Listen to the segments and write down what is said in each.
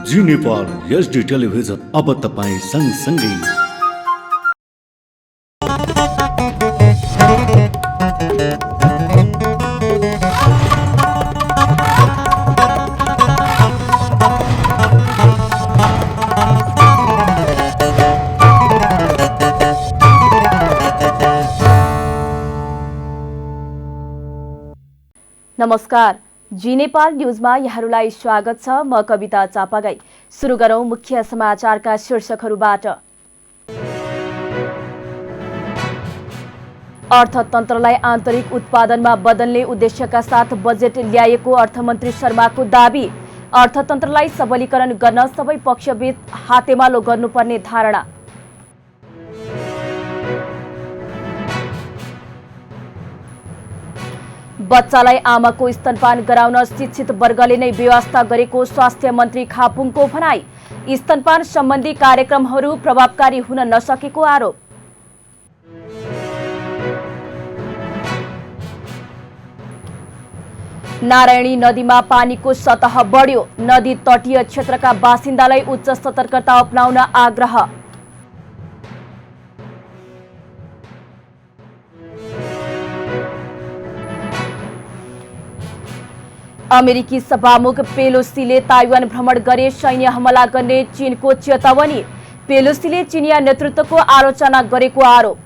जी Nepal HD television अब तपाईं सँगसँगै। नमस्कार, जी नेपाल न्यूजमा यहाँहरूलाई स्वागत छ। म कविता चापागाई। सुरु गरौं मुख्य समाचारका शीर्षकहरूबाट। अर्थतन्त्रलाई आन्तरिक उत्पादनमा बदल्ने उद्देश्यका साथ बजेट ल्याएको अर्थमन्त्री शर्माको दाबी। अर्थतन्त्रलाई सबलीकरण गर्न सबै पक्षबीच हातेमालो गर्नुपर्ने धारणा। बच्चालाई आमाको स्तनपान गराउन शिक्षित वर्गले नै व्यवस्था गरेको स्वास्थ्य मन्त्री खापुङको भनाई। स्तनपान सम्बन्धी कार्यक्रमहरू प्रभावकारी हुन नसकेको आरोप। नारायणी नदीमा पानीको सतह बढ्यो। नदी तटीय क्षेत्रका बासिन्दालाई उच्च सतर्कता अपनाउन आग्रह। अमेरिकी सभामुख पेलोसीले ताइवान भ्रमण गरे, सैन्य हमला गर्ने चीनको चेतावनी। पेलोसीले चीनिया नेतृत्वको आलोचना गरेको आरोप।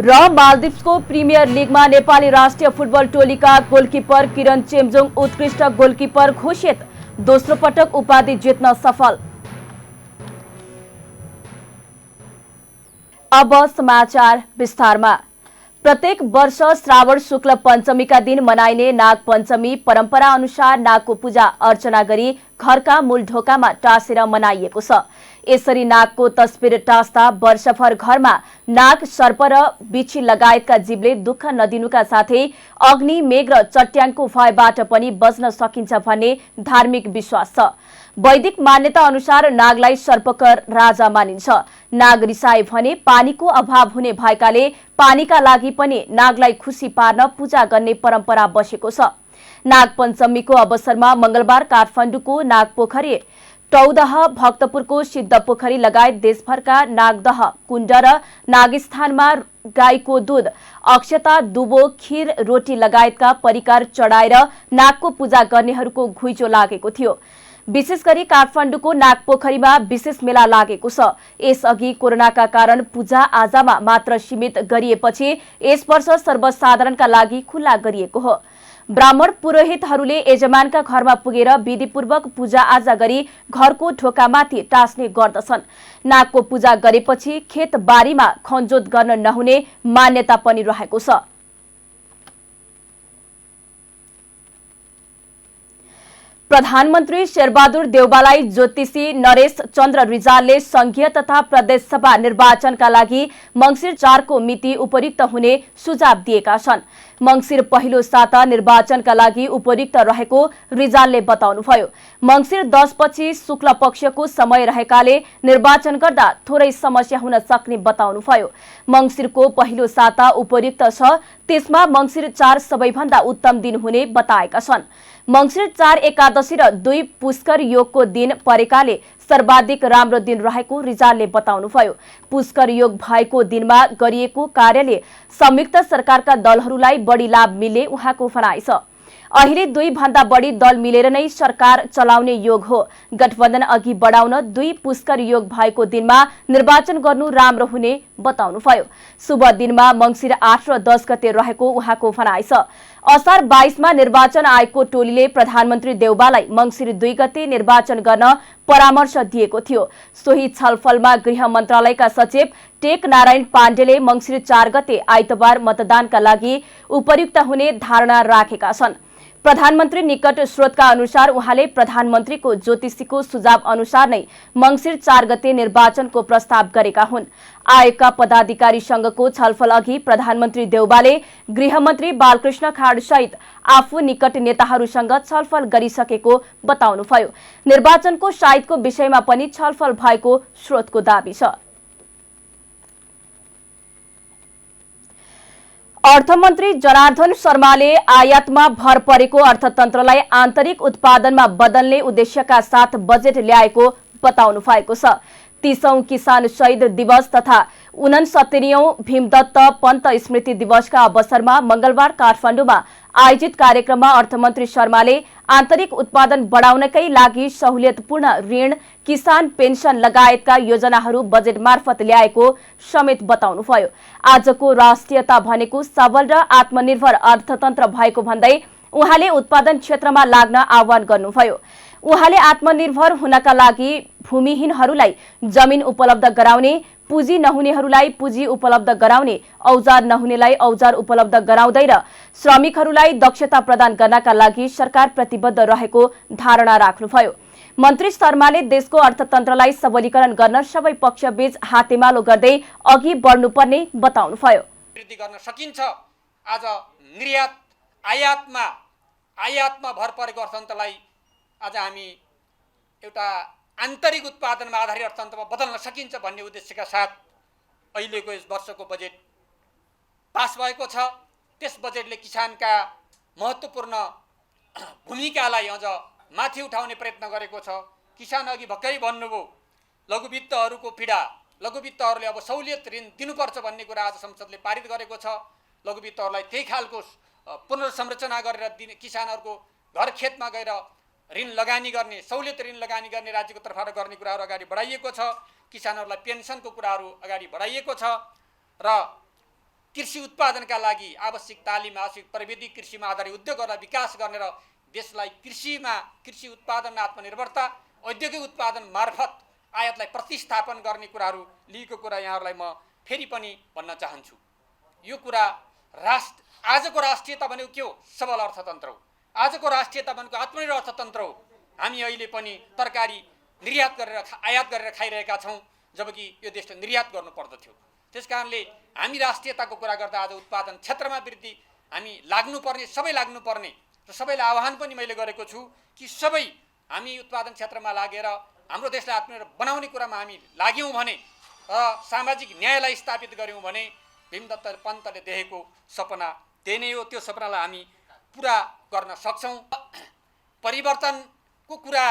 र मालदिप्सको प्रिमियर लिगमा नेपाली राष्ट्रिय फुटबल टोलीका गोलकिपर किरण चेम्जोङ उत्कृष्ट गोलकिपर घोषित। दोस्रो पटक उपाधि जित्न सफल। अब समाचार विस्तारमा। प्रत्येक वर्ष श्रावण शुक्ल पञ्चमीका दिन मनाइने नाग पञ्चमी परम्परा अनुसार नागको पूजा अर्चना गरी घरका मूल ढोकामा टाँसेर मनाइएको छ। यसरी नागको तस्बिर टाँस्दा वर्षभर घरमा नाग, सर्प र बिच्छी लगायतका जीवले दुःख नदिनुका साथै अग्नि, मेघ र चट्याङको भयबाट पनि बच्न सकिन्छ भन्ने धार्मिक विश्वास छ। वैदिक मान्यता अनुसार नागलाई सर्पका राजा मानिन्छ। नाग रिसाए भने पानीको अभाव हुने भएकाले पानीका लागि पनि नागलाई खुसी पार्न पूजा गर्ने परम्परा बसेको छ। नाग पञ्चमीको अवसरमा मंगलबार काठमाडौँको नागपोखरी, टौदह, भक्तपुरको सिद्ध पोखरी लगायत देशभरका नागदह कुण्ड र नागस्थानमा गाईको दूध, अक्षता, दुबो, खीर, रोटी लगायतका परिकार चढाएर नागको पूजा गर्नेहरूको घुइँचो लागेको थियो। विशेष गरी काठमाडौँको नागपोखरीमा विशेष मेला लागेको छ। यसअघि कोरोनाका कारण पूजा आजामा मात्र सीमित गरिएपछि यस वर्ष सर्वसाधारणका लागि खुल्ला गरिएको हो। ब्राह्मण पुरोहितहरूले यजमानका घरमा पुगेर विधिपूर्वक पूजा आजा गरी घरको ढोकामाथि टाँस्ने गर्दछन्। नागको पूजा गरेपछि खेत बारीमा खनजोत गर्न नहुने मान्यता पनि रहेको छ। प्रधानमन्त्री शेरबहादुर देउवालाई ज्योतिषी नरेश चन्द्र रिजालले संघीय तथा प्रदेशसभा निर्वाचनका लागि मंसिर 4 को मिति उपयुक्त हुने सुझाव दिएका छन्। मंसिर पहिलो साता निर्वाचनका लागि उपयुक्त रहेको रिजालले बताउनुभयो। मंसिर 10 पछि शुक्ल पक्षको समय रहेकाले निर्वाचन गर्दा थोरै समस्या हुन सक्ने बताउनुभयो। मंसिरको पहिलो साता उपयुक्त छ, त्यसमा मंसिर 4 सबैभन्दा उत्तम दिन हुने बताएका छन्। मंसिर 4 एकादशी र 2 पुष्कर योगको दिन परेकाले सर्वाधिक राम्रो दिन रहेको रिजालले बताउनुभयो। पुष्कर योग भएको दिनमा गरिएको कार्यले संयुक्त सरकारका दलहरूलाई बढी लाभ मिल्ने उहाँको भनाइ छ। अहिले 2 भन्दा बढी दल मिलेर नै सरकार चलाउने योग हो। गठबन्धन अघि बढाउन 2 पुष्कर योग भएको दिनमा निर्वाचन गर्नु राम्रो हुने बताउनुभयो। शुभ दिनमा मंसिर 8 र 10 गते रहेको उहाँको भनाइ छ। असार 22 मा निर्वाचन आयोगको टोलीले प्रधानमन्त्री देउवालाई मंसिर 2 गते निर्वाचन गर्न परामर्श दिएको थियो। सोही छलफलमा गृह मन्त्रालयका सचिव टेक नारायण पाण्डेले मंसिर 4 गते आइतबार मतदानका लागि उपयुक्त हुने धारणा राखेका छन्। प्रधानमन्त्री निकट स्रोतका अनुसार उहाँले प्रधानमन्त्रीको ज्योतिषीको सुझाव अनुसार नै मंसिर 4 गते निर्वाचनको प्रस्ताव गरेका हुन्। आयोगका पदाधिकारीसँगको छलफल अघि प्रधानमन्त्री देउवाले गृहमन्त्री बालकृष्ण खाड सहित आफू निकट नेताहरूसँग छलफल गरिसकेको बताउनुभयो। निर्वाचनको साइतको विषयमा पनि छलफल भएको स्रोतको दाबी छ। अर्थमन्त्री जनार्दन शर्माले आयातमा भर परेको अर्थतन्त्रलाई आन्तरिक उत्पादनमा बदल्ने उद्देश्यका साथ बजेट ल्याएको बताउनु भएको छ। 30औं किसान शहीद दिवस तथा 69औं भीमदत्त पन्त स्मृति दिवसका अवसरमा मंगलबार काठमाडौँमा आयोजित कार्यक्रममा अर्थमन्त्री शर्माले आन्तरिक उत्पादन बढाउनकै लागि सहुलियतपूर्ण ऋण, किसान पेन्सन लगायतका योजनाहरू बजेट मार्फत ल्याएको समेत बताउनुभयो। आजको राष्ट्रियता भनेको सबल र आत्मनिर्भर अर्थतन्त्र भएको भन्दै उहाँले उत्पादन क्षेत्रमा लाग्न आह्वान गर्नुभयो। उहाँले आत्मनिर्भर हुनका लागि भूमिहीनहरूलाई जमिन उपलब्ध गराउने, पुँजी नहुनेहरूलाई पुँजी उपलब्ध गराउने, औजार नहुनेलाई औजार उपलब्ध गराउँदै र श्रमिकहरूलाई दक्षता प्रदान गर्नका लागि सरकार प्रतिबद्ध रहेको धारणा राख्नुभयो। मन्त्री शर्माले देशको अर्थतन्त्रलाई सबलीकरण गर्न सबै पक्षबीच हातेमालो गर्दै अघि बढ्नुपर्ने बताउनुभयो। वृद्धि गर्न सकिन्छ। आज निर्यात आयातमा भर परेको अर्थतन्त्रलाई आज हामी एउटा आन्तरिक उत्पादनमा आधारित अर्थतन्त्रमा बदल्न सकिन्छ भन्ने उद्देश्यका साथ अहिलेको यस वर्षको बजेट पास भएको छ। त्यस बजेटले किसानका महत्त्वपूर्ण भूमिकालाई अझ माथि उठाउने प्रयत्न गरेको छ। किसान अघि भर्खरै भन्नुभयो लघुवित्तहरूको पीडा, लघुवित्तहरूले अब सहुलियत ऋण दिनुपर्छ भन्ने कुरा आज संसदले पारित गरेको छ। लघुवित्तहरूलाई त्यही खालको पुनर्संरचना गरेर दिने, किसानहरूको घर खेतमा गएर ऋण लगानी गर्ने, सहुलियत ऋण लगानी गर्ने राज्यको तर्फबाट गर्ने कुराहरू अगाडि बढाइएको छ। किसानहरूलाई पेन्सनको कुराहरू अगाडि बढाइएको छ र कृषि उत्पादनका लागि आवश्यक तालिम, आवश्यक प्रविधि, कृषिमा आधारित उद्योगहरूलाई विकास गर्ने र देशलाई कृषि उत्पादनमा आत्मनिर्भरता, औद्योगिक उत्पादन मार्फत आयातलाई प्रतिस्थापन गर्ने कुराहरू लिएको कुरा यहाँहरूलाई म फेरि पनि भन्न चाहन्छु। यो कुरा आजको राष्ट्रियता भनेको के हो? सबल अर्थतन्त्र हो। आजको राष्ट्रियता भनेको आत्मनिर्भर अर्थतन्त्र हो। हामी अहिले पनि तरकारी निर्यात गरेर आयात गरेर खाइरहेका छौँ, जबकि यो देशले निर्यात गर्नु पर्दथ्यो। त्यसकारणले हामी राष्ट्रियताको कुरा गर्दा आज उत्पादन क्षेत्रमा वृद्धि हामी लाग्नुपर्ने, सबै लाग्नुपर्ने र सबैलाई आह्वान पनि मैले गरेको छु कि सबै हामी उत्पादन क्षेत्रमा लागेर हाम्रो देशलाई आत्मनिर्भर बनाउने कुरामा हामी लाग्यौँ भने र सामाजिक न्यायलाई स्थापित गऱ्यौँ भने भीमदत्त पन्तले देखेको सपना त्यही नै हो। त्यो सपनालाई हामी पुरा गर्न सक्छौँ। परिवर्तनको कुरा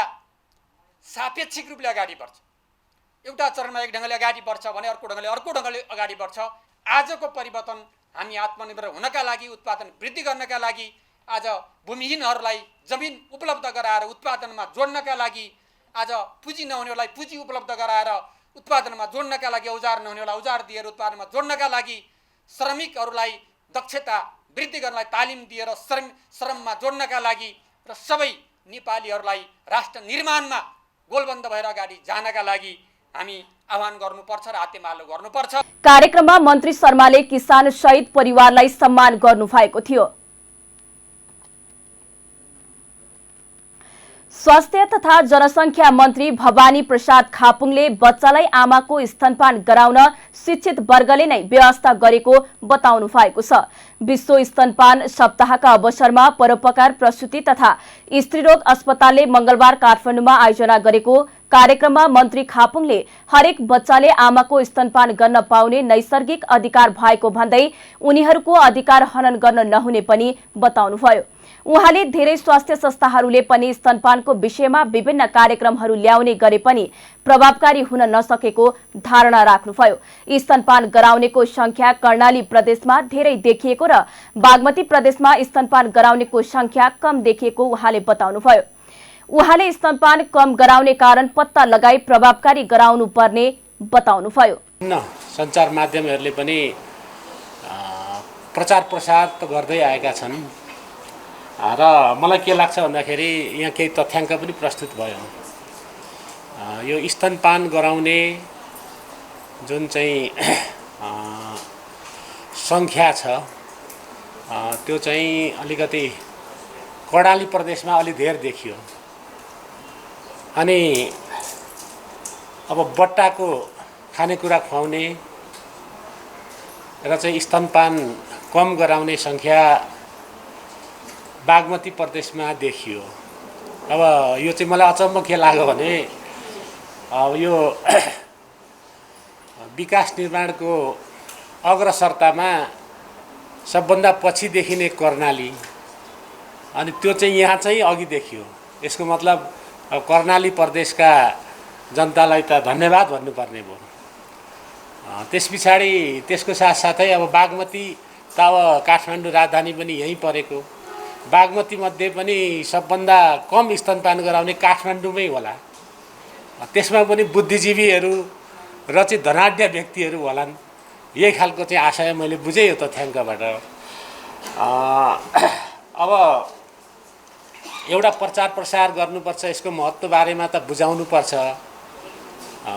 सापेक्षिक रूपले अगाडि बढ्छ। एउटा चरणमा एक ढङ्गले अगाडि बढ्छ भने अर्को ढङ्गले अगाडि बढ्छ। आजको परिवर्तन हामी आत्मनिर्भर हुनका लागि, उत्पादन वृद्धि गर्नका लागि, आज भूमिहीनहरूलाई जमिन उपलब्ध गराएर उत्पादनमा जोड्नका लागि, आज पुँजी नहुनेहरूलाई पुँजी उपलब्ध गराएर उत्पादनमा जोड्नका लागि, औजार नहुनेहरूलाई औजार दिएर उत्पादनमा जोड्नका लागि, श्रमिकहरूलाई दक्षता वृद्धि गर्नलाई तालिम दिएर श्रममा जोड्नका लागि र सबै नेपालीहरूलाई राष्ट्र निर्माणमा गोलबन्द भएर अगाडि जानका लागि हामी आह्वान गर्नुपर्छ र हातेमालो गर्नुपर्छ। कार्यक्रममा मन्त्री शर्माले किसान शहीद परिवारलाई सम्मान गर्नुभएको थियो। स्वास्थ्य तथा जनसंख्या मन्त्री भवानी प्रसाद खापुङले बच्चालाई आमाको स्तनपान गराउन शिक्षित वर्गले नै व्यवस्था गरेको बताउनु भएको छ। विश्व स्तनपान सप्ताहका अवसरमा परोपकार प्रसूति तथा स्त्रीरोग अस्पतालले मंगलबार काठमाडौँमा आयोजना गरेको कार्यक्रममा मन्त्री खापुङले हरेक बच्चाले आमाको स्तनपान गर्न पाउने नैसर्गिक अधिकार भएको भन्दै उनीहरूको अधिकार हनन गर्न नहुने पनि बताउनुभयो। उहाँले धेरै स्वास्थ्य संस्थाहरूले पनि स्तनपानको विषयमा विभिन्न कार्यक्रमहरू ल्याउने गरे पनि प्रभावकारी हुन नसकेको धारणा राख्नुभयो। स्तनपान गराउनेको संख्या कर्णाली प्रदेशमा धेरै देखिएको र बागमती प्रदेशमा स्तनपान गराउनेको संख्या कम देखिएको उहाँले बताउनुभयो। उहाँले स्तनपान कम गराउने कारण पत्ता लगाई प्रभावकारी गराउनु पर्ने बताउनुभयो। सञ्चार माध्यमहरूले पनि प्रचार प्रसार गर्दै आएका छन् र मलाई के लाग्छ भन्दाखेरि यहाँ केही तथ्याङ्क पनि प्रस्तुत भयो। यो स्तनपान गराउने जुन चाहिँ सङ्ख्या छ त्यो चाहिँ अलिकति कर्णाली प्रदेशमा अलि धेर देखियो। अनि अब बट्टाको खानेकुरा खुवाउने र चाहिँ स्तनपान कम गराउने सङ्ख्या बागमती प्रदेशमा देखियो। अब यो चाहिँ मलाई अचम्म के लाग्यो भने अब यो विकास निर्माणको अग्रसरतामा सबभन्दा पछि देखिने कर्णाली, अनि त्यो चाहिँ यहाँ चाहिँ अघि देखियो। यसको मतलब अब कर्णाली प्रदेशका जनतालाई त धन्यवाद भन्नुपर्ने भयो। त्यस पछाडि त्यसको साथसाथै अब बागमती त अब काठमाडौँ राजधानी पनि यहीँ परेको, बागमती मध्ये पनि सबभन्दा कम स्तनपान गराउने काठमाडौँमै होला। त्यसमा पनि बुद्धिजीवीहरू र चाहिँ धनाढ्य व्यक्तिहरू होलान्, यही खालको चाहिँ आशय मैले बुझेँ यो तथ्याङ्कबाट। अब एउटा प्रचार प्रसार गर्नुपर्छ, यसको महत्त्व बारेमा त बुझाउनुपर्छ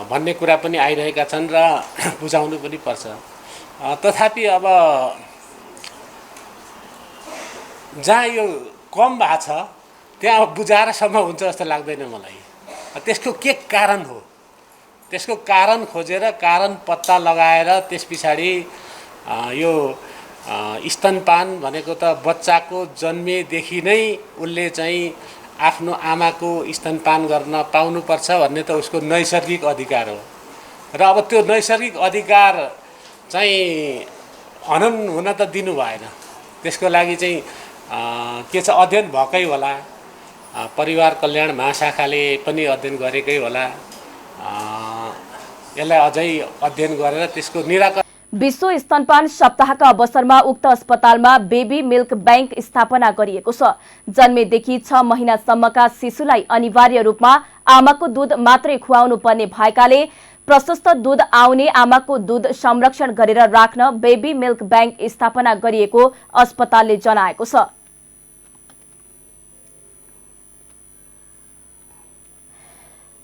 भन्ने कुरा पनि आइरहेका छन् र बुझाउनु पनि पर्छ। तथापि अब जहाँ यो कम भएको छ त्यहाँ बुझाएरसम्म हुन्छ जस्तो लाग्दैन मलाई। त्यसको के कारण हो, त्यसको कारण खोजेर कारण पत्ता लगाएर त्यस पछाडि यो स्तनपान भनेको त बच्चाको जन्मेदेखि नै उसले चाहिँ आफ्नो आमाको स्तनपान गर्न पाउनुपर्छ भन्ने त उसको नैसर्गिक अधिकार हो। र अब त्यो नैसर्गिक अधिकार चाहिँ हनन हुन त दिनु भएन। त्यसको लागि चाहिँ के छ, अध्ययन भएकै होला, परिवार कल्याण महाशाखाले पनि अध्ययन गरेकै होला। यसलाई अझै अध्ययन गरेर त्यसको निराकरण। विश्व स्तनपान सप्ताहका अवसरमा उक्त अस्पतालमा बेबी मिल्क बैंक स्थापना गरिएको छ। जन्मेदेखि 6 महिनासम्मका शिशुलाई अनिवार्य रूपमा आमाको दूध मात्रै खुवाउनु पर्ने भएकाले प्रशस्त दूध आउने आमाको दूध संरक्षण गरेर राख्न बेबी मिल्क बैंक स्थापना गरिएको अस्पतालले जनाएको छ।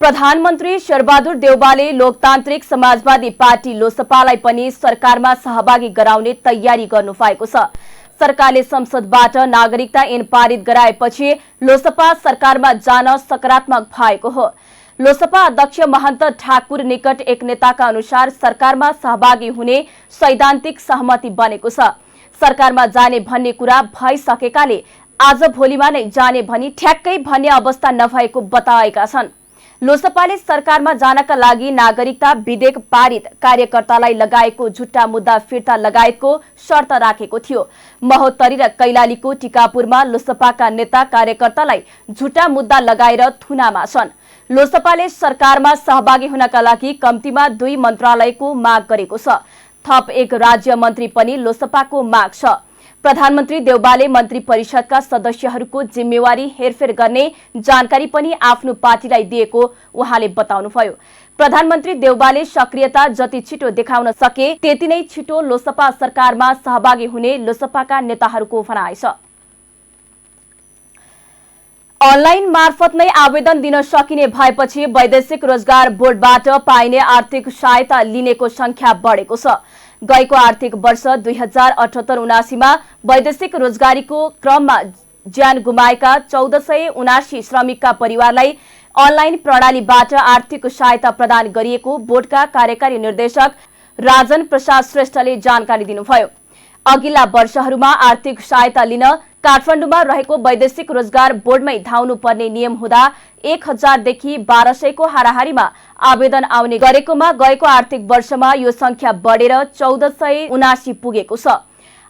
प्रधानमन्त्री शेरबहादुर देउवाले लोकतान्त्रिक समाजवादी पार्टी लोसपालाई पनि सरकारमा सहभागी गराउने तयारी गर्नुभएको छ। सरकारले संसदबाट नागरिकता ऐन पारित गराएपछि लोसपा सरकारमा जान सकारात्मक भएको हो। लोसपा अध्यक्ष महन्त ठाकुर निकट एक नेताका अनुसार सरकारमा सहभागी हुने सैद्धान्तिक सहमति बनेको छ। सरकारमा जाने भन्ने कुरा भइसकेकाले आज भोलिमा नै जाने भनी ठ्याक्कै भन्ने अवस्था नभएको बताएका छन्। लोसपाले सरकारमा जानका लागि नागरिकता विधेयक पारित, कार्यकर्तालाई लगाएको झुट्टा मुद्दा फिर्ता लगायतको शर्त राखेको थियो। महोत्तरी र कैलालीको टिकापुरमा लोसपाका नेता कार्यकर्तालाई झुट्टा मुद्दा लगाएर थुनामा छन्। लोसपाले सरकारमा सहभागी हुनका लागि कम्तीमा 2 मन्त्रालयको माग गरेको छ। थप 1 राज्य मन्त्री पनि लोसपाको माग छ। प्रधानमन्त्री देउवाले मन्त्री परिषदका सदस्यहरूको जिम्मेवारी हेरफेर गर्ने जानकारी पनि आफ्नो पार्टीलाई दिएको उहाँले बताउनुभयो। प्रधानमन्त्री देउवाले सक्रियता जति छिटो देखाउन सके त्यति नै छिटो लोसपा सरकारमा सहभागी हुने लोसपाका नेताहरूको भनाइ छ। अनलाइन मार्फत नै आवेदन दिन सकिने भएपछि वैदेशिक रोजगार बोर्डबाट पाइने आर्थिक सहायता लिनेको संख्या बढेको छ। गएको आर्थिक वर्ष 2078-79 मा वैदेशिक रोजगारीको क्रममा ज्यान गुमाएका 1479 श्रमिकका परिवारलाई अनलाइन प्रणालीबाट आर्थिक सहायता प्रदान गरिएको बोर्डका कार्यकारी निर्देशक राजन प्रसाद श्रेष्ठले जानकारी दिनुभयो। अघिल्ला वर्षहरूमा आर्थिक सहायता लिन काठमाडौँमा रहेको वैदेशिक रोजगार बोर्डमै धाउनु पर्ने नियम हुँदा 1000 देखि 1200 को हाराहारीमा आवेदन आउने गरेकोमा गएको आर्थिक वर्षमा यो संख्या बढेर 1479 पुगेको छ।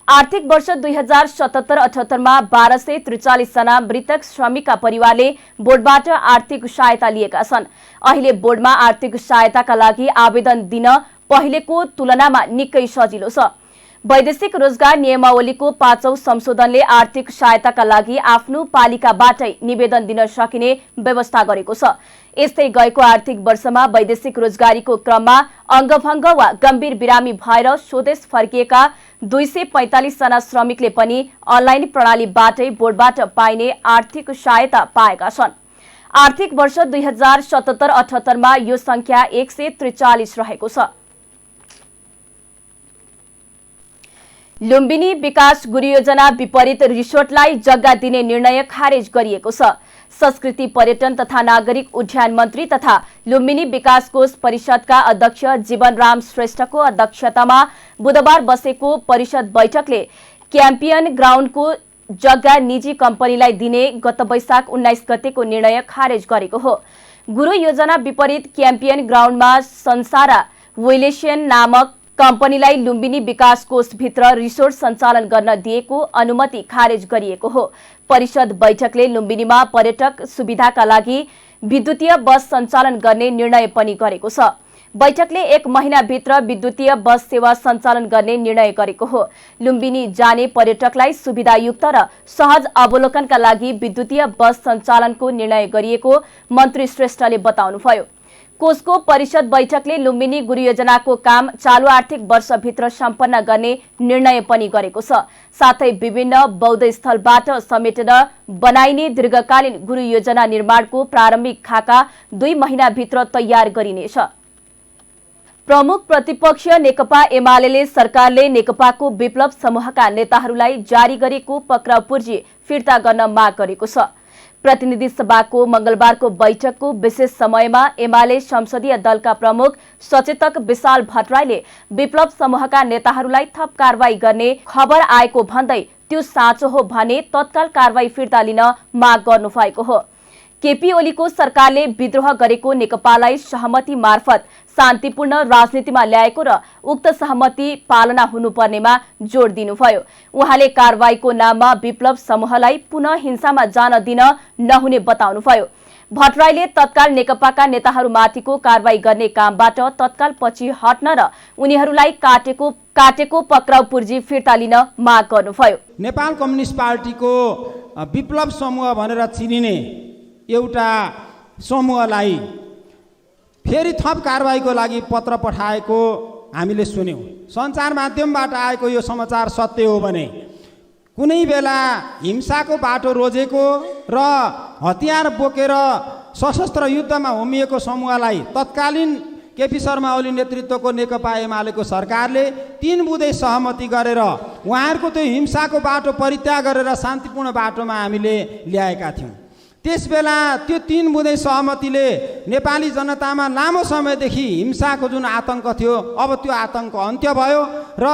आर्थिक वर्ष 2077-78 मा 1243 जना मृतक श्रमिकका परिवारले बोर्डबाट आर्थिक सहायता लिएका छन्। अहिले बोर्डमा आर्थिक सहायताका लागि आवेदन दिन पहिलेको तुलनामा निकै सजिलो छ। वैदेशिक रोजगार नियमावलीको 5औं संशोधनले आर्थिक सहायताका लागि आफ्नो पालिकाबाटै निवेदन दिन सकिने व्यवस्था गरेको छ। यस्तै गएको आर्थिक वर्षमा वैदेशिक रोजगारीको क्रममा अंगभंग वा गम्भीर बिरामी भएर स्वदेश फर्किएका 245 जना श्रमिकले पनि अनलाइन प्रणालीबाटै बोर्डबाट पाइने आर्थिक सहायता पाएका छन्। आर्थिक वर्ष 2077-78 मा यो संख्या 143 रहेको छ। लुम्बिनी विकास गुरु योजना विपरीत रिसोर्टलाई जग्गा दिने निर्णय खारेज गरिएको छ। संस्कृति पर्यटन तथा नागरिक उड्डयन मन्त्री तथा लुम्बिनी विकास कोष परिषदका अध्यक्ष जीवनराम श्रेष्ठको अध्यक्षतामा बुधबार बसेको परिषद बैठकले क्याम्पियन ग्राउन्डको जग्गा निजी कम्पनीलाई दिने गत वैशाख 19 गतेको निर्णय खारेज गरेको हो। गुरु योजना विपरीत क्याम्पियन ग्राउन्डमा संसारा वेलेसियन नामक कम्पनीलाई लुम्बिनी विकास कोषभित्र रिसोर्ट सञ्चालन गर्न दिएको अनुमति खारेज गरिएको हो। परिषद बैठकले लुम्बिनीमा पर्यटक सुविधाका लागि विद्युतीय बस सञ्चालन गर्ने निर्णय पनि गरेको छ। बैठकले 1 महिनाभित्र विद्युतीय बस सेवा सञ्चालन गर्ने निर्णय गरेको हो। लुम्बिनी जाने पर्यटकलाई सुविधायुक्त र सहज अवलोकनका लागि विद्युतीय बस सञ्चालनको निर्णय गरिएको मन्त्री श्रेष्ठले बताउनुभयो। कोषको परिषद बैठकले लुम्बिनी गुरु योजनाको काम चालु आर्थिक वर्षभित्र सम्पन्न गर्ने निर्णय पनि गरेको छ। साथै विभिन्न बौद्ध स्थलबाट समेटेर बनाइने दीर्घकालीन गुरु योजना निर्माणको प्रारम्भिक खाका 2 महिनाभित्र तयार गरिनेछ। प्रमुख प्रतिपक्ष नेकपा एमाले सरकारले नेकपाको विप्लव समूहका नेताहरूलाई जारी गरेको पक्राउ पूर्जी फिर्ता गर्न माग गरेको छ। प्रतिनिधि सभाको मंगलबारको बैठकको विशेष समयमा एमाले संसदीय दलका प्रमुख सचेतक विशाल भट्टराईले विप्लव समूहका नेताहरूलाई थप कारवाही गर्ने खबर आएको भन्दै त्यो साँचो हो भने तत्काल कारवाही फिर्ता लिन माग गर्नु भएको हो। केपी ओलीको सरकारले विद्रोह गरेको नेकपालाई सहमति मार्फत शान्तिपूर्ण राजनीतिमा ल्याएको र उक्त सहमति पालना हुनुपर्नेमा जोड दिनुभयो। उहाँले कारवाहीको नाममा विप्लव समूहलाई पुनः हिंसामा जान दिन नहुने बताउनुभयो। भट्टराईले तत्काल नेकपाका नेताहरूमाथिको कारवाही गर्ने कामबाट तत्काल पछि हट्न र उनीहरूलाई काटेको पक्राउ पूर्जी फिर्ता लिन माग गर्नुभयो। नेपाल कम्युनिस्ट पार्टीको विप्लव समूह भनेर चिनिने एउटा समूहलाई फेरि थप कारवाहीको लागि पत्र पठाएको हामीले सुन्यौं। सञ्चार माध्यमबाट आएको यो समाचार सत्य हो भने कुनै बेला हिंसाको बाटो रोजेको र हतियार बोकेर सशस्त्र युद्धमा होमिएको समूहलाई तत्कालीन केपी शर्मा ओली नेतृत्वको नेकपा एमालेको सरकारले 3 बुँदे सहमति गरेर उहाँहरूको त्यो हिंसाको बाटो परित्याग गरेर शान्तिपूर्ण बाटोमा हामीले ल्याएका थियौं। त्यसबेला त्यो 3 बुँदे सहमतिले नेपाली जनतामा लामो समयदेखि हिंसाको जुन आतंक थियो अब त्यो आतंक अन्त्य भयो र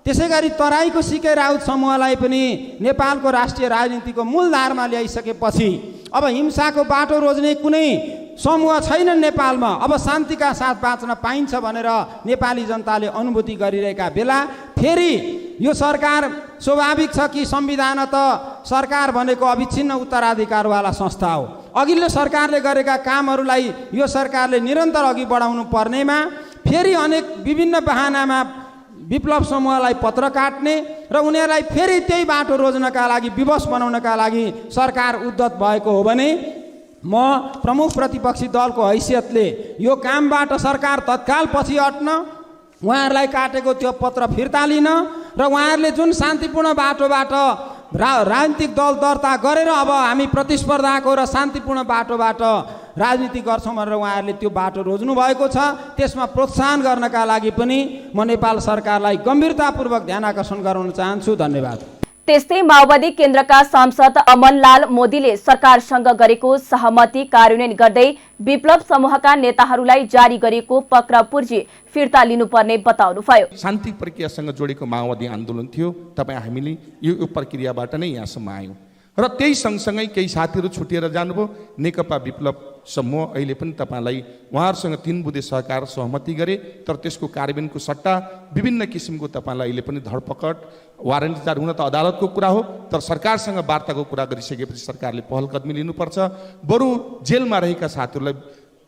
त्यसैगरी तराईको सिके राउत समूहलाई पनि नेपालको राष्ट्रिय राजनीतिको मूलधारमा ल्याइसकेपछि अब हिंसाको बाटो रोज्ने कुनै समूह छैन नेपालमा। अब शान्तिका साथ बाँच्न पाइन्छ भनेर नेपाली जनताले अनुभूति गरिरहेका बेला फेरि यो सरकार स्वाभाविक छ कि संविधान त सरकार भनेको अविच्छिन्न उत्तराधिकारवाला संस्था हो। अघिल्लो सरकारले गरेका कामहरूलाई यो सरकारले निरन्तर अघि बढाउनु पर्नेमा फेरि अनेक विभिन्न बहानामा विप्लव समूहलाई पत्र काट्ने र उनीहरूलाई फेरि त्यही बाटो रोज्नका लागि विवश बनाउनका लागि सरकार उद्यत भएको हो भने म प्रमुख प्रतिपक्षी दलको हैसियतले यो कामबाट सरकार तत्काल पछि हट्न, उहाँहरूलाई काटेको त्यो पत्र फिर्ता लिन र उहाँहरूले जुन शान्तिपूर्ण बाटोबाट राजनीतिक दल दर्ता गरेर अब हामी प्रतिस्पर्धाको र शान्तिपूर्ण बाटोबाट राजनीति गर्छौँ भनेर उहाँहरूले त्यो बाटो रोज्नु भएको छ, त्यसमा प्रोत्साहन गर्नका लागि पनि म नेपाल सरकारलाई गम्भीरतापूर्वक ध्यान आकर्षण गराउन चाहन्छु। धन्यवाद। त्यस्तै माओवादी केन्द्रका सांसद अमनलाल मोदीले सरकारसँग गरेको सहमति कार्यान्वयन गर्दै विप्लव समूहका नेताहरूलाई जारी गरेको पक्राउ पूर्जी फिर्ता लिनुपर्ने बताउनुभयो। शान्ति प्रक्रियासँग जोडेको माओवादी आन्दोलन थियो, तपाईँ हामीले यो प्रक्रियाबाट नै यहाँसम्म आयौँ र त्यही सँगसँगै केही साथीहरू छुटिएर जानुभयो। नेकपा विप्लव समूह अहिले पनि तपाईँलाई उहाँहरूसँग 3 बुँदे सहकार सहमति गरे, तर त्यसको कार्यान्वयनको सट्टा विभिन्न किसिमको तपाईँलाई अहिले पनि धरपकड वारेन्ट जारी हुन त अदालतको कुरा हो, तर सरकारसँग वार्ताको कुरा गरिसकेपछि सरकारले पहल कदमी लिनुपर्छ। बरु जेलमा रहेका साथीहरूलाई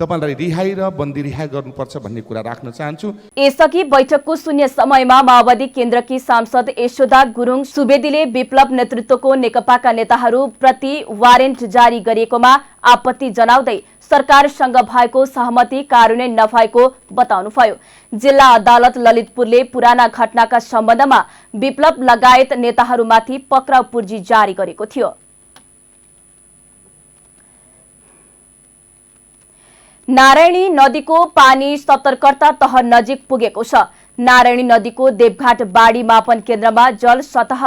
तपाईलाई रिहाई र बन्दी रिहाई गर्नुपर्छ भन्ने कुरा राख्न चाहन्छु। यसअघि बैठकको शून्य समयमा माओवादी केन्द्रकी सांसद यशोदा गुरुङ सुवेदीले विप्लव नेतृत्वको नेकपाका नेताहरू प्रति वारेन्ट जारी गरिएकोमा आपत्ति जनाउँदै सरकारसँग भएको सहमति कार्यान्वयन नभएको बताउनुभयो। जिल्ला अदालत ललितपुरले पुराना घटनाका सम्बन्धमा विप्लव लगायत नेताहरूमाथि पक्राउ पूर्जी जारी गरेको थियो। नारायणी नदीको पानी सतर्कता तह नजिक पुगेको छ। नारायणी नदीको देवघाट बाढी मापन केन्द्रमा जल सतह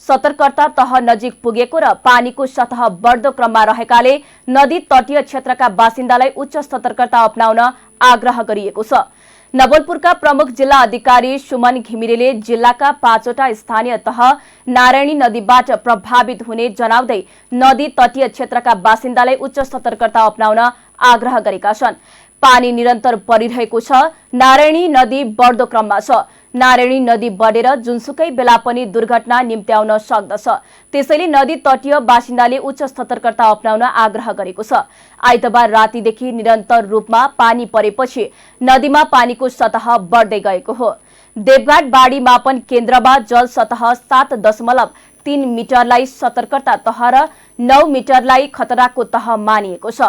सतर्कता तह नजिक पुगेको र पानीको सतह बढ्दो क्रममा रहेकाले नदी तटीय क्षेत्रका बासिन्दालाई उच्च सतर्कता अपनाउन आग्रह गरिएको छ। नवलपुरका प्रमुख जिल्ला अधिकारी सुमन घिमिरेले जिल्लाका 5वटा स्थानीय तह नारायणी नदीबाट प्रभावित हुने जनाउँदै नदी तटीय क्षेत्रका बासिन्दालाई उच्च सतर्कता अपनाउन आग्रह गरेका छन्। पानी निरन्तर परिरहेको छ। नारायणी नदी बढ्दो क्रममा छ। नारायणी नदी बढेर जुनसुकै बेला पनि दुर्घटना निम्त्याउन सक्दछ। त्यसैले नदी तटीय बासिन्दाले उच्च सतर्कता अपनाउन आग्रह गरेको छ। आइतबार रातिदेखि निरन्तर रूपमा पानी परेपछि नदीमा पानीको सतह बढ्दै गएको हो। देवघाट बाढी मापन केन्द्रमा जल सतह 7.3 मिटरलाई सतर्कता तह र 9 मिटरलाई खतराको तह मानिएको छ।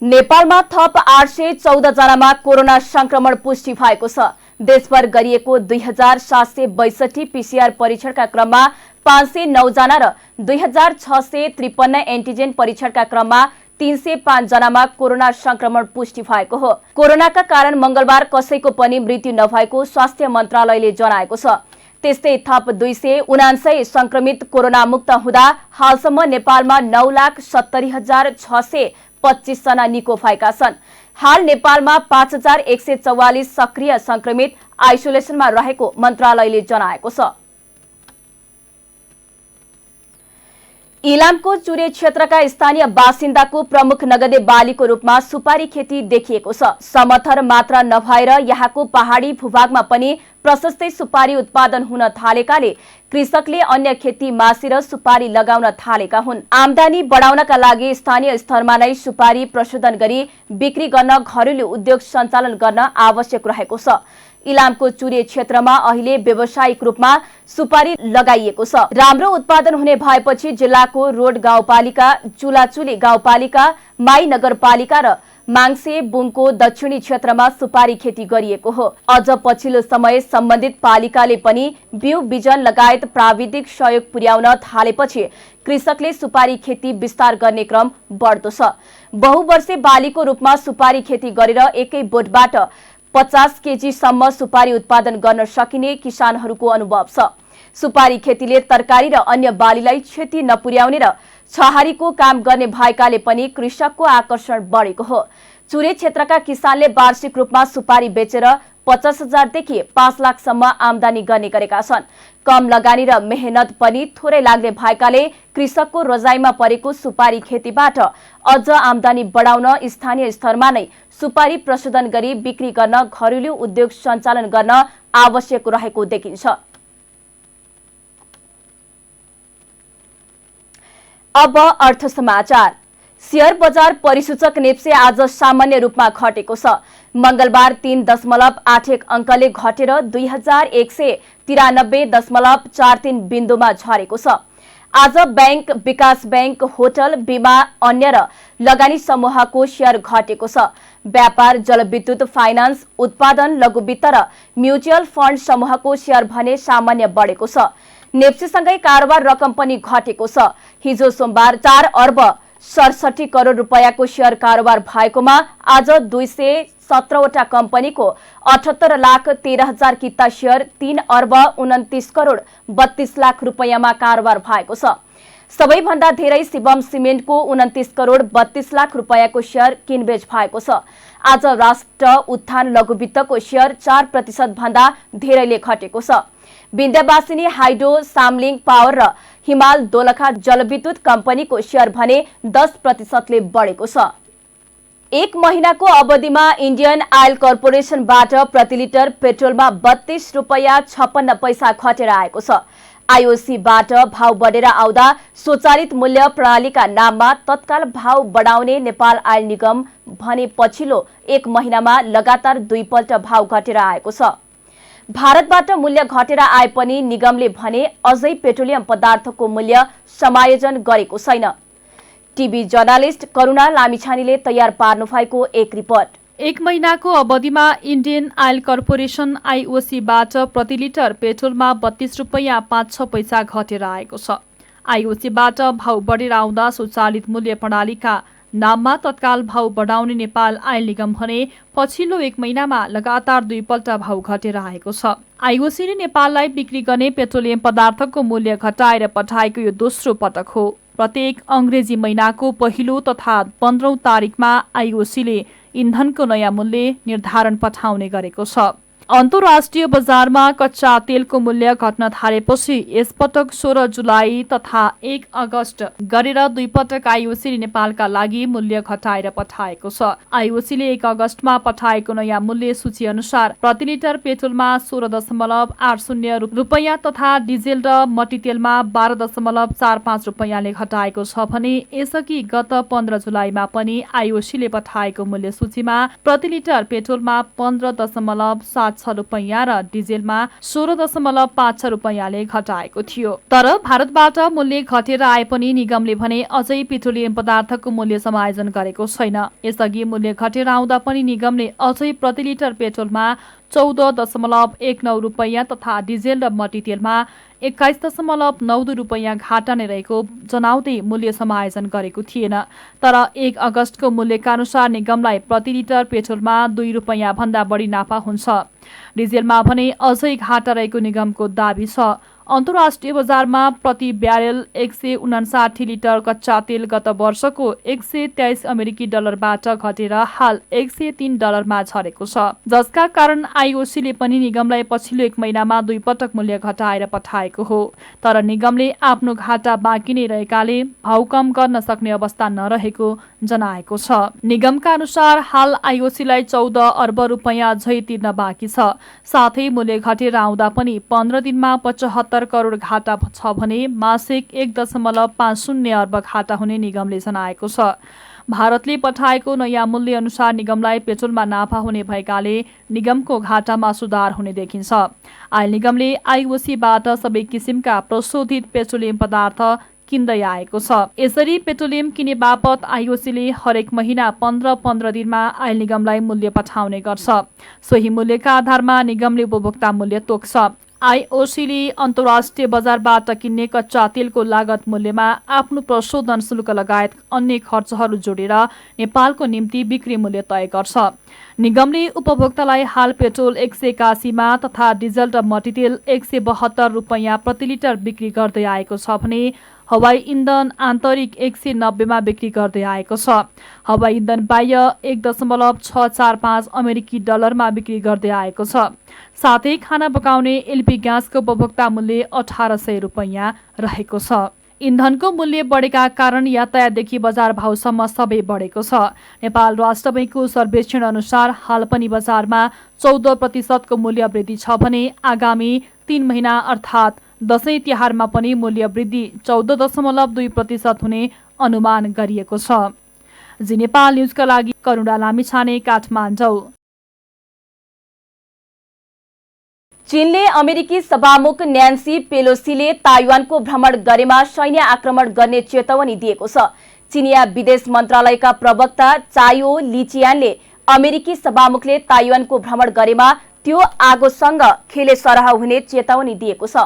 नेपालमा थप 814 जनामा कोरोना संक्रमण पुष्टि भएको छ। देशभर गरिएको 2762 पीसीआर परीक्षणका क्रममा 509 जना र 2653 एन्टिजेन परीक्षणका क्रममा 305 जनामा कोरोना संक्रमण पुष्टि भएको हो। कोरोनाका कारण मंगलबार कसैको पनि मृत्यु नभएको स्वास्थ्य मन्त्रालयले जनाएको छ। त्यस्तै थप 279 संक्रमित कोरोना मुक्त हुँदा हालसम्म नेपालमा 9,70,625 जना निको भएका छन्। हाल नेपालमा 5,144 सक्रिय संक्रमित आइसोलेसनमा रहेको मन्त्रालयले जनाएको छ। इलामको चुरे क्षेत्रका स्थानीय बासिन्दाको प्रमुख नगदे बालीको रूपमा सुपारी खेती देखिएको छ। समथर मात्र नभएर यहाँको पहाडी भूभागमा पनि प्रशस्तै सुपारी उत्पादन हुन थालेकाले कृषकले अन्य खेती मासेर सुपारी लगाउन थालेका हुन्। आमदानी बढाउनका लागि स्थानीय स्तरमा नै सुपारी प्रशोधन गरी बिक्री गर्न घरेलु उद्योग सञ्चालन गर्न आवश्यक रहेको छ। इलामको चुरे क्षेत्रमा अहिले व्यावसायिक रूपमा सुपारी लगाइएको छ। राम्रो उत्पादन हुने भएपछि जिल्लाको रोड गाउँपालिका, चुलाचुली गाउँपालिका, माई नगरपालिका र माङसे बुङको दक्षिणी क्षेत्रमा सुपारी खेती गरिएको हो। अझ पछिल्लो समय सम्बन्धित पालिकाले पनि बिउ बिजन लगायत प्राविधिक सहयोग पुर्याउन थालेपछि कृषकले सुपारी खेती विस्तार गर्ने क्रम बढ्दो छ। बहुवर्षे बालीको रूपमा सुपारी खेती गरेर एकै बोटबाट 50 केजीसम्म सुपारी उत्पादन गर्न सकिने किसानहरूको अनुभव छ। सुपारी खेतीले तरकारी र अन्य बालीलाई क्षति नपुर्याउने र छहारीको काम गर्ने भएकाले पनि कृषकको आकर्षण बढेको हो। चुरे क्षेत्रका किसानले वार्षिक रूपमा सुपारी बेचेर 50,000 देखि 5 लाखसम्म आमदानी गर्ने गरेका छन्। कम लगानी र मेहनत पनि थोरै लाग्ने भएकाले कृषकको रोजाइमा परेको सुपारी खेतीबाट अझ आमदानी बढाउन स्थानीय स्तरमा नै सुपारी प्रशोधन गरी बिक्री गर्न घरेलु उद्योग सञ्चालन गर्न आवश्यक रहेको देखिन्छ। अब अर्थ समाचार। शेयर बजार परिसूचक नेप्से आज सामान्य रूपमा घटेको छ। मंगलबार 3.81 अंकले घटेर 2193.43 बिन्दुमा झरेको छ। आज बैंक, विकास बैंक, होटल, बीमा, अन्य र लगानी समूहको शेयर घटेको छ। व्यापार, जलविद्युत, फाइनान्स, उत्पादन, लघुवित्त र म्युचुअल फण्ड समूहको शेयर भने सामान्य बढेको छ। नेप्सेसँगै कारोबार रकम पनि घटेको छ। हिजो सोमबार 4 अर्ब 67 करोड रुपैयाँको शेयर कारोबार भएकोमा आज 217वटा कम्पनीको 78,13,000 किता शेयर 3 अर्ब 29 करोड 32 लाख रुपैयाँमा कारोबार भएको छ। सबैभन्दा धेरै शिवम सिमेन्टको 29 करोड 32 लाख रुपैयाँको शेयर किनबेच भएको छ। आज राष्ट्र उत्थान लघुवित्तको शेयर 4% भन्दा धेरैले घटेको छ। विन्ध्यवासिनी हाइड्रो, सामलिङ पावर र हिमाल दोलखा जलविद्युत कम्पनीको शेयर भने 10%ले बढेको छ। एक महिनाको अवधिमा इन्डियन आयल कर्पोरेसनबाट प्रति लिटर पेट्रोलमा 32 रुपैयाँ 56 पैसा घटेर आएको छ। आईओसीबाट भाव बढेर आउँदा स्वचालित मूल्य प्रणालीका नाममा तत्काल भाव बढाउने नेपाल आयल निगम भने पछिल्लो एक महिनामा लगातार 2 पल्ट भाव घटेर आएको छ। भारतबाट मूल्य घटेर आए पनि निगमले भने अझै पेट्रोलियम पदार्थको मूल्य समायोजन गरेको छैन। टिभी जर्नलिस्ट करुणा लामिछानेले तयार पार्नु भएको एक रिपोर्ट। एक महिनाको अवधिमा इन्डियन आयल कर्पोरेसन आईओसीबाट प्रति लिटर पेट्रोलमा 32 रुपैयाँ 5-6 पैसा घटेर आएको छ। आईओसीबाट भाव बढेर आउँदा स्वचालित मूल्य प्रणालीका नाममा तत्काल भाव बढाउने नेपाल आयल निगम भने पछिल्लो एक महिनामा लगातार 2 पल्ट भाव घटेर आएको छ। आईओसीले नेपाललाई बिक्री गर्ने पेट्रोलियम पदार्थको मूल्य घटाएर पठाएको यो दोस्रो पटक हो। प्रत्येक अंग्रेजी महिनाको पहिलो तथा 15औं तारिकमा आईओसीले इन्धनको नयाँ मूल्य निर्धारण पठाउने गरेको छ। अन्तर्राष्ट्रिय बजारमा कच्चा तेलको मूल्य घट्न थालेपछि यसपटक 16 जुलाई तथा 1 अगस्त गरेर 2 पटक आइओसीले नेपालका लागि मूल्य घटाएर पठाएको छ। आइओसीले 1 अगस्तमा पठाएको नयाँ मूल्य सूची अनुसार प्रति लिटर पेट्रोलमा 16.80 रुपैयाँ तथा डिजेल र मट्टीतेलमा 12.45 रुपैयाँले घटाएको छ भने यसअघि गत 15 जुलाईमा पनि आइओसीले पठाएको मूल्य सूचीमा प्रति लिटर पेट्रोलमा 15.76 रुपैयाँ र डिजेलमा 16.56 रुपैयाँले घटाएको थियो। तर भारतबाट मूल्य घटेर आए पनि निगमले भने अझै पेट्रोलियम पदार्थको मूल्य समायोजन गरेको छैन। यसअघि मूल्य घटेर आउँदा पनि निगमले अझै प्रति लिटर पेट्रोलमा 14.19 रुपैयाँ तथा डिजेल र मट्टीतेलमा 21.92 रुपैयाँ घाटा नै रहेको जनाउँदै मूल्य समायोजन गरेको थिएन। तर 1 अगस्तको मूल्यका अनुसार निगमलाई प्रति लिटर पेट्रोलमा 2 रुपैयाँ भन्दा बढी नाफा हुन्छ। डिजेलमा भने अझै घाटा रहेको निगमको दाबी छ। अन्तर्राष्ट्रिय बजारमा प्रति ब्यारेल 159 लिटर कच्चा तेल गत वर्षको 123 अमेरिकी डलरबाट घटेर हाल 103 डलरमा झरेको छ, जसका कारण आइओसीले पनि निगमलाई पछिल्लो 1 महिनामा 2 पटक मूल्य घटाएर पठाएको हो। तर निगमले आफ्नो घाटा बाँकी नै रहेकाले भाउ कम गर्न सक्ने अवस्था नरहेको जनाएको छ। निगमका अनुसार हाल आइओसीलाई 14 अर्ब रुपैयाँ झै तिर्न बाँकी छ। साथै मूल्य घटेर आउँदा पनि 15 दिनमा 75 करोड घाटा छ भने मासिक 1.50 अर्ब घाटा हुने निगमले जनाएको छ। भारतले पठाएको नयाँ मूल्य अनुसार निगमलाई पेट्रोलमा नाफा हुने भएकाले निगमको घाटामा सुधार हुने देखिन्छ। आयल निगमले आइओसीबाट सबै किसिमका प्रशोधित पेट्रोलियम पदार्थ किन्दै आएको छ। यसरी पेट्रोलियम किने बापत आइओसीले हरेक महिना 15 दिनमा आयल निगमलाई मूल्य पठाउने गर्छ। सोही मूल्यका आधारमा निगमले उपभोक्ता मूल्य तोक्छ। आइओसीले अन्तर्राष्ट्रिय बजारबाट किन्ने कच्चा तेलको लागत मूल्यमा आफ्नो प्रशोधन शुल्क लगायत अन्य खर्चहरू जोडेर नेपालको निम्ति बिक्री मूल्य तय गर्छ। निगमले उपभोक्तालाई हाल पेट्रोल 181 मा तथा डिजल र मट्टीतेल 172 रुपैयाँ प्रति लिटर बिक्री गर्दै आएको छ भने हवाई इन्धन आन्तरिक 190 मा बिक्री गर्दै आएको छ। हवाई इन्धन बाह्य 1.645 अमेरिकी डलरमा बिक्री गर्दै आएको छ। साथै खाना पकाउने एलपी ग्यासको उपभोक्ता मूल्य 1800 रुपैयाँ रहेको छ। इन्धनको मूल्य बढेका कारण यातायातदेखि बजार भाउसम्म सबै बढेको छ। नेपाल राष्ट्र बैङ्कको सर्वेक्षण अनुसार हाल पनि बजारमा 14% को मूल्य वृद्धि छ भने आगामी 3 महिना अर्थात् दशैं तिहारमा पनि मूल्य वृद्धि 14.2% हुने अनुमान गरिएको छ। जी नेपाल न्युजका लागि करुणा लामिछाने, काठमाडौँ। चीनले अमेरिकी सभामुख न्यान्सी पेलोसीले ताइवानको भ्रमण गरेमा सैन्य आक्रमण गर्ने चेतावनी दिएको छ। चीनिया विदेश मन्त्रालयका प्रवक्ता चायो लिचियानले अमेरिकी सभामुखले ताइवानको भ्रमण गरेमा त्यो आगोसँग खेले सरह हुने चेतावनी दिएको छ।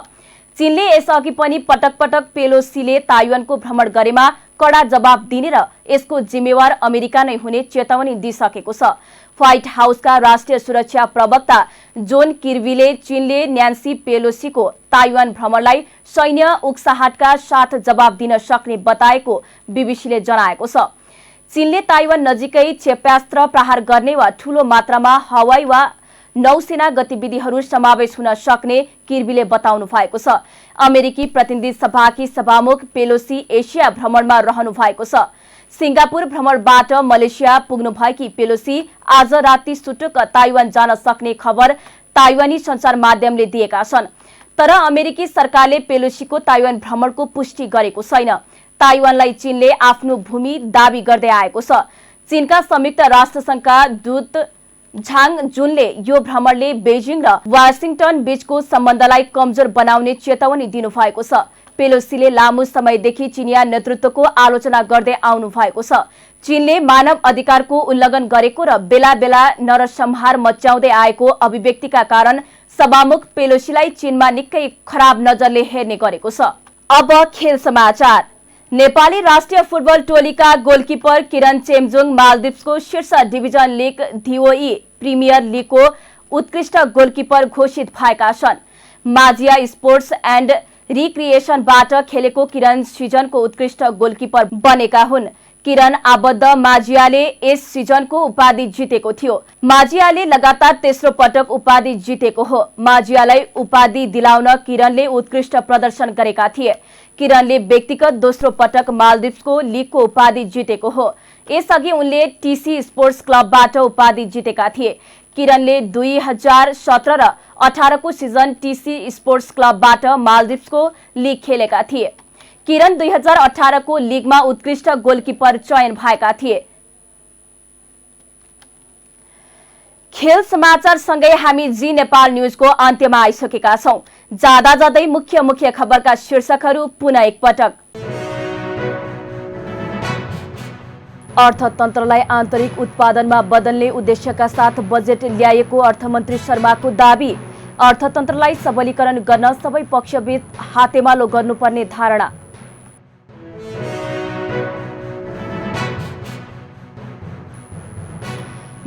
चीनले यसअघि पनि पटक पटक पेलोसीले ताइवानको भ्रमण गरेमा कडा जवाब दिने र यसको जिम्मेवार अमेरिका नै हुने चेतावनी दिइसकेको छ। व्हाइट हाउसका राष्ट्रिय सुरक्षा प्रवक्ता जोन किर्बीले चीनले न्यान्सी पेलोसीको ताइवान भ्रमणलाई सैन्य उक्साहटका साथ जवाब दिन सक्ने बताएको बीबीसीले जनाएको छ। चीनले ताइवान नजिकै क्षेप्यास्त्र प्रहार गर्ने वा ठूलो मात्रामा हवाई वा नौसेना गतिविधिहरू समावेश हुन सक्ने किर्बीले बताउनु भएको छ। अमेरिकी प्रतिनिधि सभाकी सभामुख पेलोसी एसिया भ्रमणमा रहनु भएको छ। सिंगापुर भ्रमणबाट मलेसिया पुग्नु भएकी पेलोसी आज राति सुटुक्क ताइवान जान सक्ने खबर ताइवानी सञ्चार माध्यमले दिएका छन्। तर अमेरिकी सरकारले पेलोसीको ताइवान भ्रमणको पुष्टि गरेको छैन। ताइवानलाई चीनले आफ्नो भूमि दाबी गर्दै आएको छ। चीनका संयुक्त राष्ट्र संघका दूत झाङ जुनले यो भ्रमणले बेजिङ र वाशिंगटन बीचको सम्बन्धलाई कमजोर बनाउने चेतावनी दिनुभएको छ। पेलोसीले लामो समयदेखि चिनिया नेतृत्वको आलोचना गर्दै आउनु भएको छ। चीनले मानव अधिकारको उल्लङ्घन गरेको र बेला बेला नरसंहार मच्याउँदै आएको अभिव्यक्तिका कारण सभामुख पेलोसीलाई चीनमा निकै खराब नजरले हेर्ने गरेको छ। अब खेल समाचार। नेपाली राष्ट्रिय फुटबल टोलीका गोलकिपर किरण चेम्जुङ मालदिप्सको शीर्ष डिभिजन लीग DOE प्रिमियर लीगको उत्कृष्ट गोलकिपर घोषित भएका छन्। माजिया स्पोर्ट्स एन्ड रिक्रिएसनबाट खेलेको किरण सिजनको उत्कृष्ट गोलकिपर बनेका हुन्। किरण आबद्ध माझियाले यस सिजनको उपाधि जितेको थियो। माझियाले लगातार तेस्रो पटक उपाधि जितेको हो। माझियालाई उपाधि दिलाउन किरणले उत्कृष्ट प्रदर्शन गरेका थिए। किरणले व्यक्तिगत दोस्रो पटक मालदिप्सको लिगको उपाधि जितेको हो। यसअघि उनले टीसी स्पोर्ट्स क्लबबाट उपाधि जितेका थिए। किरणले 2017 र 18 को सिजन टीसी स्पोर्ट्स क्लबबाट मालदिप्सको लिग खेलेका थिए। किरण 2018 को लिगमा उत्कृष्ट गोलकिपर चयन भएका थिए। खेल समाचार सँगै हामी जी नेपाल न्यूजको अन्त्यमा आइसकेका छौं। जाँदा जाँदै मुख्य खबरका शीर्षकहरू पुनः एकपटक। अर्थतन्त्रलाई आन्तरिक उत्पादनमा बदल्ने उद्देश्यका साथ बजेट ल्याएको अर्थमन्त्री शर्माको दाबी। अर्थतन्त्रलाई सबलीकरण गर्न सबै पक्षबीच हातेमालो गर्नुपर्ने धारणा।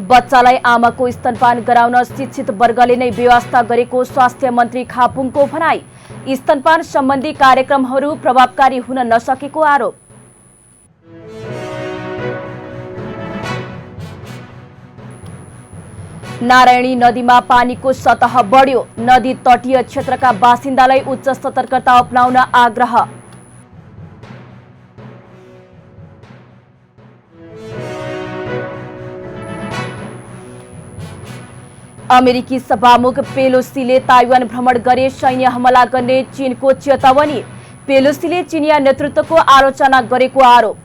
बच्चालाई आमाको स्तनपान गराउन शिक्षित वर्गले नै व्यवस्था गरेको स्वास्थ्य मन्त्री खापुङको भनाई। स्तनपान सम्बन्धी कार्यक्रमहरू प्रभावकारी हुन नसकेको आरोप। नारायणी नदीमा पानीको सतह बढ्यो। नदी तटीय क्षेत्रका बासिन्दालाई उच्च सतर्कता अपनाउन आग्रह। अमेरिकी सभामुख पेलोसीले ताइवान भ्रमण गरे, सैन्य हमला गर्ने चीनको चेतावनी। पेलोसीले चिनिया नेतृत्वको आलोचना गरेको आरोप।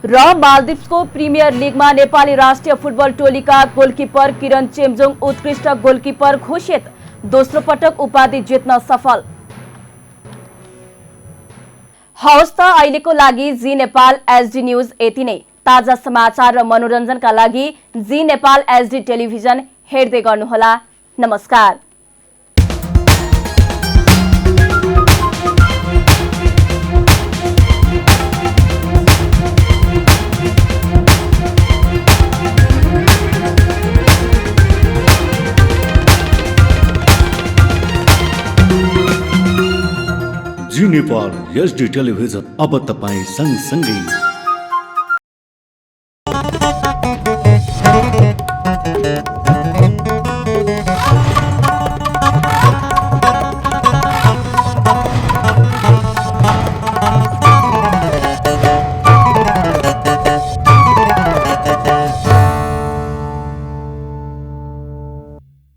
र मालदिप्सको प्रिमियर लिगमा नेपाली राष्ट्रिय फुटबल टोलीका गोलकिपर किरण चेम्जोङ उत्कृष्ट गोलकिपर घोषित। दोस्रो पटक उपाधि जित्न सफल। हवस् त अहिलेको लागि जी नेपाल एचडी न्यूज यति नै। ताजा समाचार र मनोरञ्जनका लागि जी नेपाल एचडी टेलिभिजन हेर्दै गर्नुहोला। नमस्कार। जी नेपाल एचडी टेलिभिजन अब तपाईं सँगसँगै